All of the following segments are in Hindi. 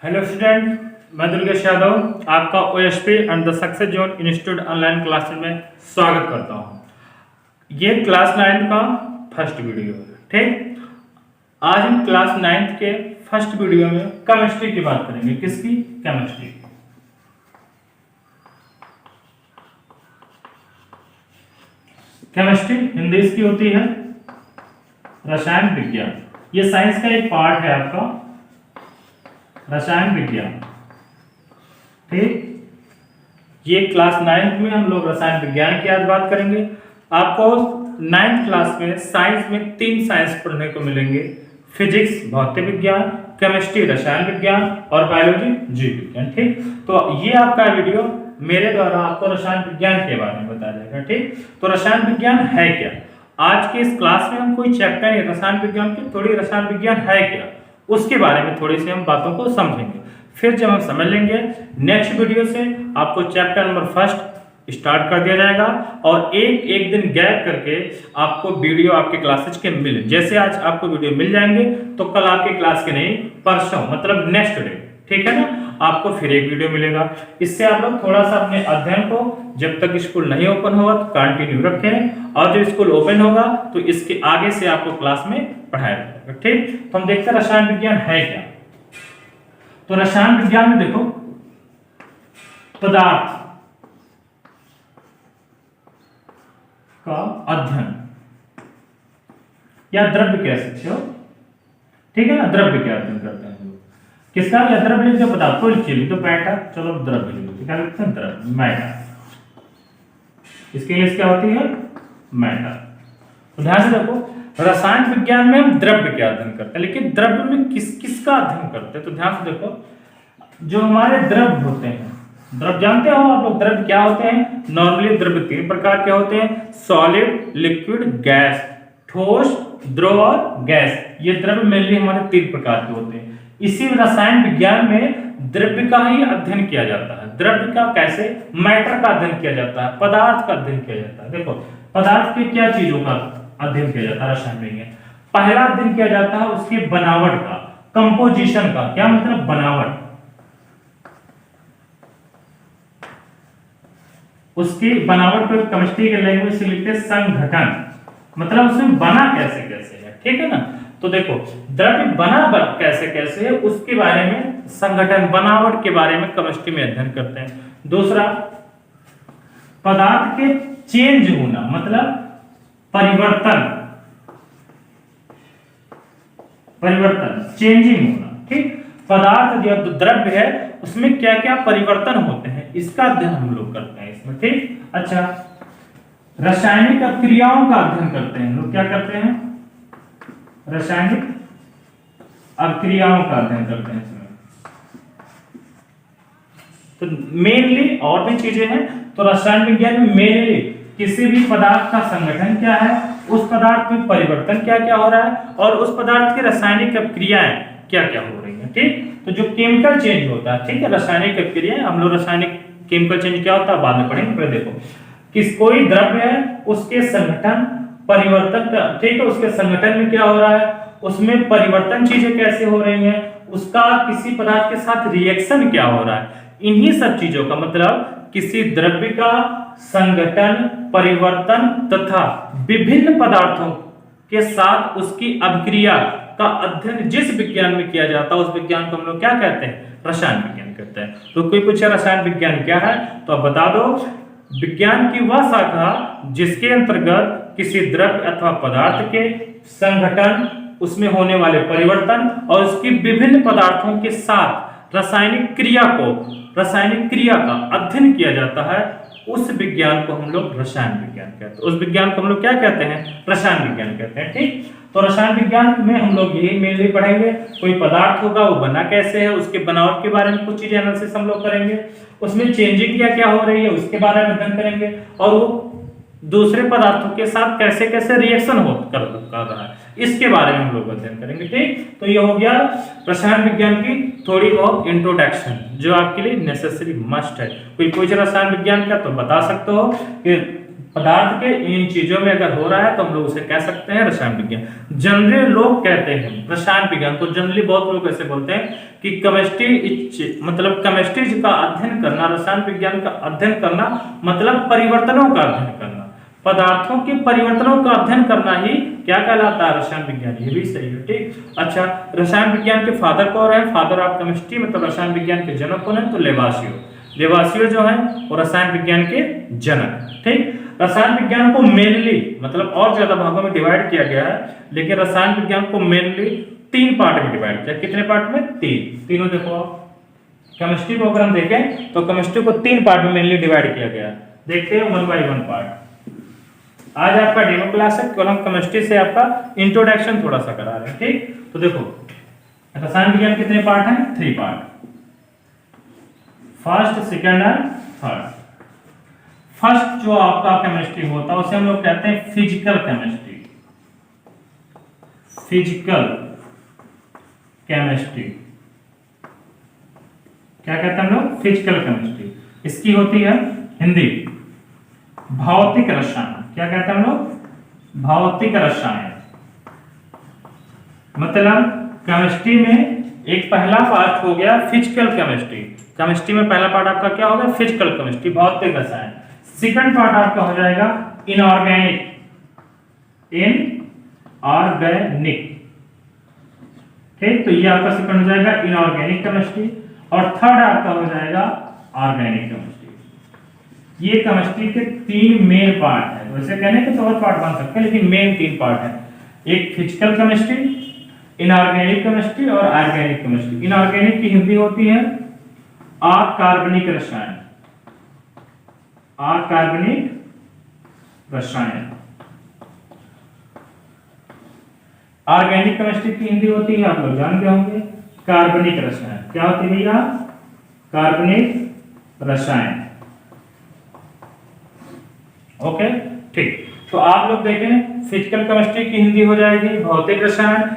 हेलो स्टूडेंट, मैं दुर्गेश यादव आपका OSP and the success zone institute online classes में स्वागत करता हूं। ये क्लास 9 का फर्स्ट वीडियो है। ठीक, आज हम क्लास 9 के फर्स्ट वीडियो में केमिस्ट्री की बात करेंगे। किसकी? केमिस्ट्री। केमिस्ट्री हिंदी इसकी होती है रसायन विज्ञान। ये साइंस का एक पार्ट है आपका, रसायन विज्ञान। ठीक, ये क्लास 9 में हम लोग रसायन विज्ञान की आज बात करेंगे। आपको 9th क्लास में साइंस में 3 साइंस पढ़ने को मिलेंगे: फिजिक्स भौतिक विज्ञान, केमिस्ट्री रसायन विज्ञान और बायोलॉजी जीव विज्ञान। ठीक, तो ये आपका वीडियो मेरे द्वारा आपको रसायन विज्ञान के बारे में बताया जाएगा। ठीक, तो रसायन विज्ञान है क्या? आज के इस क्लास में हम कोई चैप्टर नहीं, रसायन विज्ञान की थोड़ी रसायन विज्ञान है क्या उसके बारे में थोड़ी सी हम बातों को समझेंगे। फिर जब हम समझ लेंगे, नेक्स्ट वीडियो से आपको चैप्टर नंबर फर्स्ट स्टार्ट कर दिया जाएगा और एक दिन गैप करके आपको वीडियो आपके क्लासेज के मिले। जैसे आज आपको वीडियो मिल जाएंगे तो कल आपके क्लास के नहीं, परसों मतलब नेक्स्ट डे, ठीक है ना, आपको फिर एक वीडियो मिलेगा। इससे आप लोग थोड़ा सा अपने अध्ययन को जब तक स्कूल नहीं ओपन होगा तो कंटिन्यू रखें, और जब स्कूल ओपन होगा तो इसके आगे से आपको क्लास में पढ़ाया जाएगा। ठीक, तो हम देखते हैं रसायन विज्ञान है क्या। तो रसायन विज्ञान में देखो, पदार्थ का अध्ययन या द्रव्य कह सकते हो, ठीक है ना, द्रव्य का अध्ययन करते हैं लोग। किसका? या द्रव्य लिख दो, पदार्थ को लिख दो, मैटर। चलो द्रव्य लिख दो, क्या लिखते हैं? द्रव्य, मैटर। इसके इंग्लिश क्या होती है? मैटर। तो ध्यान से देखो, रसायन विज्ञान में हम द्रव्य का अध्ययन करते हैं, लेकिन द्रव्य में किसका अध्ययन करते हैं? तो ध्यान से देखो, जो हमारे द्रव्य होते हैं, द्रव्य जानते हो आप लोग, द्रव्य क्या होते हैं? नॉर्मली द्रव्य 3 प्रकार के होते हैं: सॉलिड, लिक्विड, गैस। ठोस, द्रव और गैस, ये द्रव्य मेनली हमारे 3 प्रकार के होते हैं। इसी रसायन विज्ञान में द्रव्य का ही अध्ययन किया जाता है। द्रव्य का कैसे? मैटर का अध्ययन किया जाता है, पदार्थ का अध्ययन किया जाता है। देखो, पदार्थ के क्या चीजों का अध्ययन किया जाता है रसायन विज्ञान? पहला अध्ययन किया जाता है उसकी बनावट का, कंपोजिशन का। क्या मतलब? बनावट, उसकी बनावट को केमिस्ट्री के लैंग्वेज से लिखते हैं संघटन, मतलब उसमें बना कैसे कैसे है। ठीक है ना, तो देखो द्रव्य बना कैसे कैसे है उसके बारे में, संगठन बनावट के बारे में केमिस्ट्री में अध्ययन करते हैं। दूसरा, पदार्थ के चेंज होना, मतलब परिवर्तन, चेंजिंग होना। ठीक, पदार्थ जो द्रव्य है उसमें क्या क्या परिवर्तन होते हैं, इसका अध्ययन हम लोग करते हैं इसमें। ठीक, अच्छा, रासायनिक अभिक्रियाओं का अध्ययन करते हैं लोग। क्या करते हैं? रासायनिक अभिक्रियाओं का अध्ययन करते हैं इसमें। तो मेनली और भी चीजें हैं, तो रसायन विज्ञान में मेनली किसी भी पदार्थ का संगठन क्या है, उस पदार्थ में परिवर्तन क्या क्या हो रहा है, और उस पदार्थ की रासायनिक अभिक्रियाएं क्या क्या हो रही हैं। ठीक, तो जो केमिकल चेंज होता है, ठीक है, रासायनिक अभिक्रियाएं, हम लोग रासायनिक केमिकल चेंज क्या होता है बाद में पढ़ेंगे। पहले देखो, किस कोई द्रव्य है उसके संगठन परिवर्तन, ठीक है, उसके संगठन में क्या हो रहा है, उसमें परिवर्तन चीजें कैसे हो रही हैं, उसका किसी पदार्थ के साथ रिएक्शन क्या हो रहा है, इन्हीं सब चीजों का मतलब किसी द्रव्य का संगठन, परिवर्तन तथा विभिन्न पदार्थों के साथ उसकी अभिक्रिया का अध्ययन जिस विज्ञान में किया जाता है उस विज्ञान को हम लोग क्या कहते हैं? रसायन विज्ञान कहते हैं। तो कोई पूछे रसायन विज्ञान क्या है, तो आप बता दो, विज्ञान की वह शाखा जिसके अंतर्गत किसी द्रव्य अथवा पदार्थ के संगठन, उसमें होने वाले परिवर्तन और उसकी विभिन्न पदार्थों के साथ रासायनिक क्रिया का अध्ययन किया जाता है, उस विज्ञान को हम लोग रसायन विज्ञान कहते हैं। उस विज्ञान को हम लोग क्या कहते हैं? रसायन विज्ञान कहते हैं। ठीक, तो रसायन विज्ञान में हम लोग यही मेनली पढ़ेंगे, कोई पदार्थ होगा वो बना कैसे है, उसके बनावट के बारे में कुछ चीजें एनालिसिस हम लोग करेंगे, उसमें चेंजिंग क्या क्या हो रही है उसके बारे में अध्ययन करेंगे, और वो दूसरे पदार्थों के साथ कैसे कैसे रिएक्शन कर रहा है, इसके बारे में हम लोग अध्ययन करेंगे। ठीक, तो ये हो गया रसायन विज्ञान की थोड़ी बहुत इंट्रोडक्शन, जो आपके लिए नेसेसरी मस्ट है। कोई पूछ रसायन विज्ञान का तो बता सकते हो कि पदार्थ के इन चीजों में अगर हो रहा है तो हम लोग उसे कह सकते हैं रसायन विज्ञान। जनरली लोग कहते हैं रसायन विज्ञान को, जनरली बहुत लोग ऐसे बोलते हैं कि केमिस्ट्री मतलब केमिस्ट्री का अध्ययन करना, रसायन विज्ञान का अध्ययन करना मतलब परिवर्तनों का अध्ययन करना, पदार्थों के परिवर्तनों का अध्ययन करना ही क्या कहलाता है, रसायन विज्ञान। ये भी सही है, ठीक। अच्छा, रसायन विज्ञान के फादर कौन है? फादर ऑफ केमिस्ट्री मतलब रसायन विज्ञान के जनक कौन है? तो लेवासियो। लेवासियो जो है वो रसायन विज्ञान के जनक, ठीक। रसायन विज्ञान को मेनली मतलब और ज्यादा भागों में डिवाइड किया गया है, लेकिन रसायन विज्ञान को मेनली 3 पार्ट में डिवाइड किया। कितने पार्ट में? 3। तीनों देखो आप केमिस्ट्री को अगर हम देखें तो केमिस्ट्री को 3 पार्ट में मेनली डिवाइड किया गया है। देखते हैं 1 बाय 1 पार्ट। आज आपका डेमो क्लास है, केवल हम केमिस्ट्री से आपका इंट्रोडक्शन थोड़ा सा करा रहे हैं, ठीक। तो देखो रसायन विज्ञान कितने पार्ट हैं? 3 part, first, second and third. First जो आपका केमिस्ट्री होता है उसे हम लोग कहते हैं फिजिकल केमिस्ट्री। फिजिकल केमिस्ट्री क्या कहते हैं हम लोग? Physical chemistry. इसकी होती है हिंदी भौतिक रसायन। क्या कहते हैं हम लोग? भौतिक रसायन। मतलब केमिस्ट्री में एक पहला पार्ट हो गया फिजिकल केमिस्ट्री। केमिस्ट्री में पहला पार्ट आपका क्या होगा? फिजिकल केमिस्ट्री, भौतिक रसायन। सेकंड पार्ट आपका हो जाएगा इनऑर्गेनिक। इनऑर्गेनिक, ठीक। तो ये आपका सेकंड हो जाएगा इनऑर्गेनिक केमिस्ट्री। और थर्ड आपका हो जाएगा ऑर्गेनिक केमिस्ट्री। ये केमिस्ट्री के 3 मेन पार्ट है। वैसे कहने के तो और पार्ट बन सकते हैं, लेकिन मेन 3 पार्ट है। एक फिजिकल केमिस्ट्री, इनऑर्गेनिक केमिस्ट्री और ऑर्गेनिक केमिस्ट्री। इनऑर्गेनिक की हिंदी होती है अकार्बनिक रसायन। अकार्बनिक रसायन। ऑर्गेनिक केमिस्ट्री की हिंदी होती है, आप लोग जान गए होंगे, कार्बनिक रसायन। क्या होती है भैया? कार्बनिक रसायन। ओके, ठीक। तो आप लोग देखें फिजिकल केमिस्ट्री की हिंदी हो जाएगी भौतिक रसायन,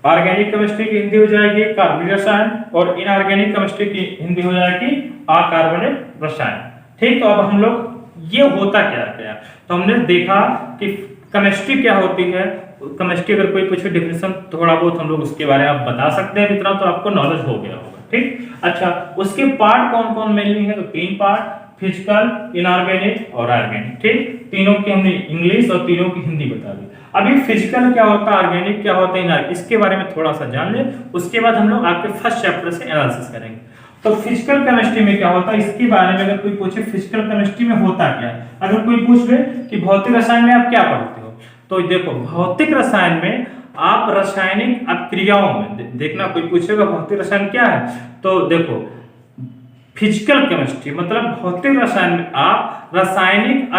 ऑर्गेनिक केमिस्ट्री की हिंदी हो जाएगी कार्बनिक रसायन और इनऑर्गेनिक केमिस्ट्री की हिंदी हो जाएगी अकार्बनिक रसायन, ठीक। तो अब हम लोग ये होता क्या क्या, तो हमने देखा कि केमिस्ट्री क्या होती है। केमिस्ट्री अगर कोई पूछे डेफिनेशन थोड़ा बहुत हम लोग उसके बारे में बता सकते हैं, इतना तो आपको नॉलेज हो गया होगा, ठीक। अच्छा, उसके पार्ट कौन कौन मेनली है? तो 3 पार्ट, फिजिकल, इनऑर्गेनिक और ऑर्गेनिक, ठीक। तीनों की हमने इंग्लिश और तीनों की हिंदी बता दी। अभी फिजिकल क्या होता है, ऑर्गेनिक क्या होता है, इनऑर्गेनिक, इसके बारे में थोड़ा सा जान ले। उसके बाद हम लोग आपके फर्स्ट चैप्टर से एनालिसिस करेंगे। तो फिजिकल केमिस्ट्री में क्या होता है, इसके बारे में अगर कोई पूछे फिजिकल केमिस्ट्री में होता क्या है, अगर कोई पूछ ले कि भौतिक रसायन में आप क्या पढ़ते हो, तो देखो भौतिक रसायन में आप रासायनिक अपक्रियाओं में देखना, कोई पूछेगा भौतिक रसायन क्या है, तो देखो फिजिकल केमिस्ट्री मतलब भौतिक रसायन में आप रासायनिक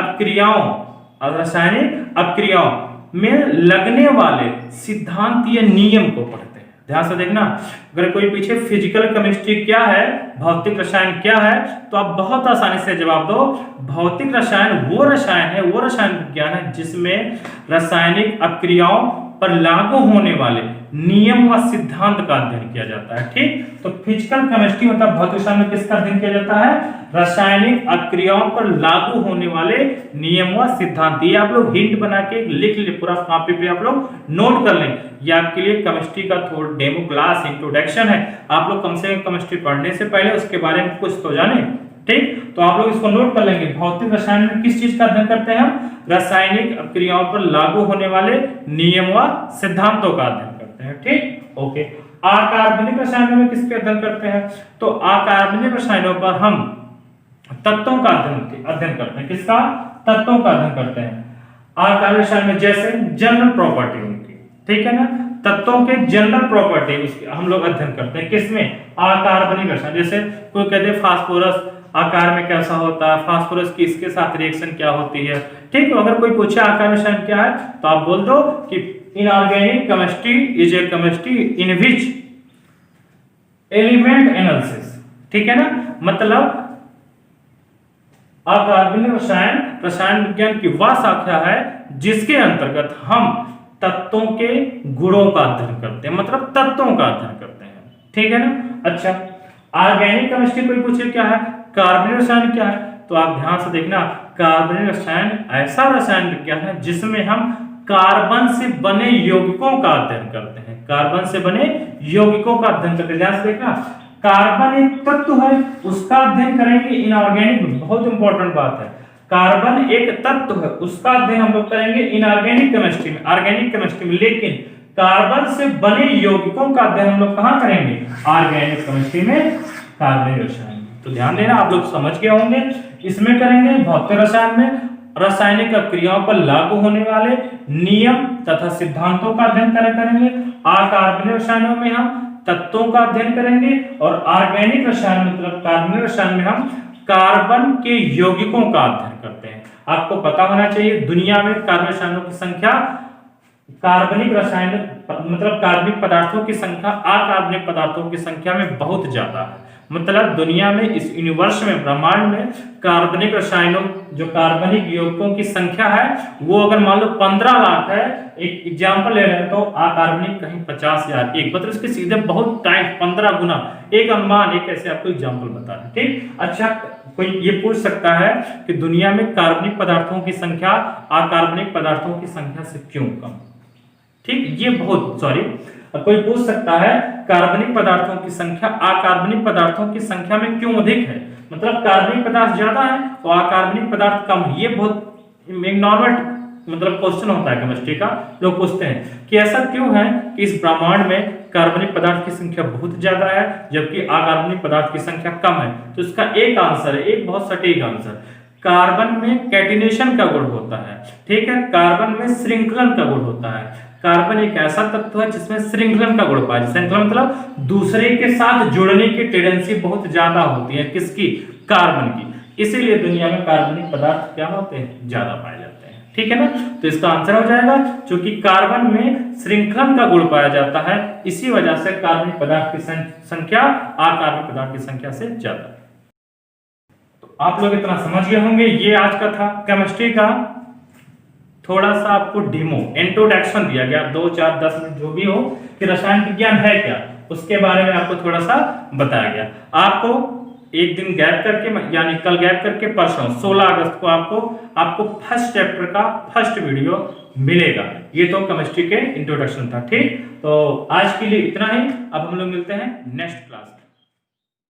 अपक्रियाओं में लगने वाले सिद्धांतीय नियम को पढ़ते हैं। ध्यान से देखना, अगर कोई पूछे फिजिकल केमिस्ट्री क्या है, भौतिक रसायन क्या है, तो आप बहुत आसानी से जवाब दो, भौतिक रसायन वो रसायन विज्ञान है जिसमें रासायनिक अपक्रियाओं पर लागू होने वाले नियम व सिद्धांत का अध्ययन किया जाता है, ठीक। तो फिजिकल केमिस्ट्री मतलब भौतिक रसायन में किसका अध्ययन किया जाता है? रासायनिक अपक्रियाओं पर लागू होने वाले नियम व सिद्धांत। ये आप लोग हिंट बना के लिख ले, पूरा कॉपी पे आप लोग नोट कर लें। ये आपके लिए केमिस्ट्री का थोड़ा डेमो क्लास इंट्रोडक्शन है। आप लोग कम से कम केमिस्ट्री पढ़ने से पहले उसके बारे में कुछ तो जाने, ठीक। तो आप लोग इसको नोट कर लेंगे। भौतिक रसायन में किस चीज का अध्ययन करते हैं हम? रासायनिक अपक्रियाओं पर लागू होने वाले नियम व सिद्धांतों का अध्ययन करते हैं, ठीक। ओके, अकार्बनिक रसायनों में किसके अध्ययन करते हैं? तो अकार्बनिक रसायनों पर हम तत्वों का अध्ययन करते हैं। किसका? तत्वों का अध्ययन करते हैं। अकार्बनिक रसायन में जैसे जनरल प्रॉपर्टी उनकी, ठीक है ना, तत्वों के जनरल प्रॉपर्टी उसकी हम लोग अध्ययन करते हैं। किसमें? अकार्बनिक रसायन। जैसे कोई कहते हैं फास्फोरस आकार में कैसा होता है, फास्फोरस की इसके साथ रिएक्शन क्या होती है, ठीक है। अगर कोई पूछे अकार्बनिक रसायन क्या है, तो आप बोल दो कि inorganic chemistry is a chemistry in which element analysis, ठीक है ना। मतलब अकार्बनिक रसायन विज्ञान की वह शाखा है जिसके अंतर्गत हम तत्वों के गुणों का अध्ययन करते हैं, मतलब तत्वों का अध्ययन करते हैं, ठीक है ना। अच्छा, ऑर्गेनिक केमिस्ट्री कोई पूछे क्या है, कार्बनिक रसायन क्या है, तो आप ध्यान से देखना, कार्बनिक रसायन ऐसा रसायन विज्ञान है जिसमें हम कार्बन से बने यौगिकों का अध्ययन करते हैं। कार्बन से बने यौगिकों का अध्ययन करते हैं। ध्यान से देखना, कार्बन एक तत्व है, उसका अध्ययन करेंगे इनऑर्गेनिक। बहुत इंपॉर्टेंट बात है, कार्बन एक तत्व है, उसका अध्ययन हम लोग करेंगे इनऑर्गेनिक केमिस्ट्री में, ऑर्गेनिक केमिस्ट्री में। लेकिन कार्बन से बने यौगिकों का अध्ययन हम लोग कहां करेंगे? ऑर्गेनिक केमिस्ट्री में, कार्बनिक रसायन में। तो ध्यान देना, आप लोग समझ गए होंगे। इसमें करेंगे भौतिक रसायन में रासायनिक क्रियाओं पर लागू होने वाले नियम तथा सिद्धांतों का अध्ययन करेंगे। अकार्बनिक रसायनों में हम तत्वों का अध्ययन करेंगे और ऑर्गेनिक रसायन मतलब कार्बनिक रसायन में हम कार्बन के यौगिकों का अध्ययन करते हैं। आपको पता होना चाहिए दुनिया में कार्बनिक रसायनों की संख्या, कार्बनिक रसायन मतलब कार्बनिक पदार्थों की संख्या अकार्बनिक पदार्थों की संख्या में बहुत ज्यादा है। मतलब दुनिया में, इस यूनिवर्स में, ब्रह्मांड में कार्बनिक रसायनों जो कार्बनिक यौगिकों की संख्या है वो अगर मान लो 15 लाख है, एक एग्जांपल ले रहे हैं, तो अकार्बनिक कहीं 50,000 एक, मतलब इसके सीधे बहुत टाइम 15 गुना, एक अनुमान, एक ऐसे आपको एग्जांपल बता रहे हैं। ठीक, अच्छा कोई ये पूछ सकता है कि दुनिया में कार्बनिक पदार्थों की संख्या अकार्बनिक पदार्थों की संख्या से क्यों कम? ठीक, ये बहुत कोई पूछ सकता है कार्बनिक पदार्थों की संख्या अकार्बनिक पदार्थों की संख्या में क्यों अधिक है? मतलब कार्बनिक पदार्थ ज्यादा है तो अकार्बनिक पदार्थ कम है। ये बहुत एक नॉर्मल मतलब क्वेश्चन होता है केमिस्ट्री का, लोग पूछते हैं कि ऐसा क्यों है कि इस ब्रह्मांड में कार्बनिक पदार्थ की संख्या बहुत ज्यादा है जबकि अकार्बनिक पदार्थ की संख्या कम है। तो इसका एक आंसर है, एक बहुत सटीक आंसर, कार्बन में कैटिनेशन का गुण होता है। ठीक है, कार्बन में श्रृंखलन का गुण होता है। कार्बन एक ऐसा तत्व है जिसमें श्रृंखलन का गुण पाया जाता है। श्रृंखलन मतलब दूसरे के साथ जुड़ने की टेंडेंसी बहुत ज्यादा होती है, किसकी? कार्बन की। इसीलिए दुनिया में कार्बनिक पदार्थ क्या होते हैं? ज्यादा पाए जाते हैं। ठीक है ना, तो इसका आंसर हो जाएगा क्योंकि कार्बन में श्रृंखलन का गुण पाया जाता है, इसी वजह से कार्बनिक पदार्थ की संख्या अकार्बनिक पदार्थ की संख्या से ज्यादा। तो आप लोग इतना समझ गए होंगे। ये आज का था केमिस्ट्री का थोड़ा सा आपको डेमो, इंट्रोडक्शन दिया गया, 2, 4, 10 मिनट जो भी हो, कि रसायन विज्ञान है क्या, उसके बारे में आपको थोड़ा सा बताया गया। आपको एक दिन गैप करके, यानी कल गैप करके परसों 16 अगस्त को आपको फर्स्ट चैप्टर का फर्स्ट वीडियो मिलेगा। ये तो केमिस्ट्री के इंट्रोडक्शन था। ठीक, तो आज के लिए इतना ही। अब हम लोग मिलते हैं नेक्स्ट क्लास।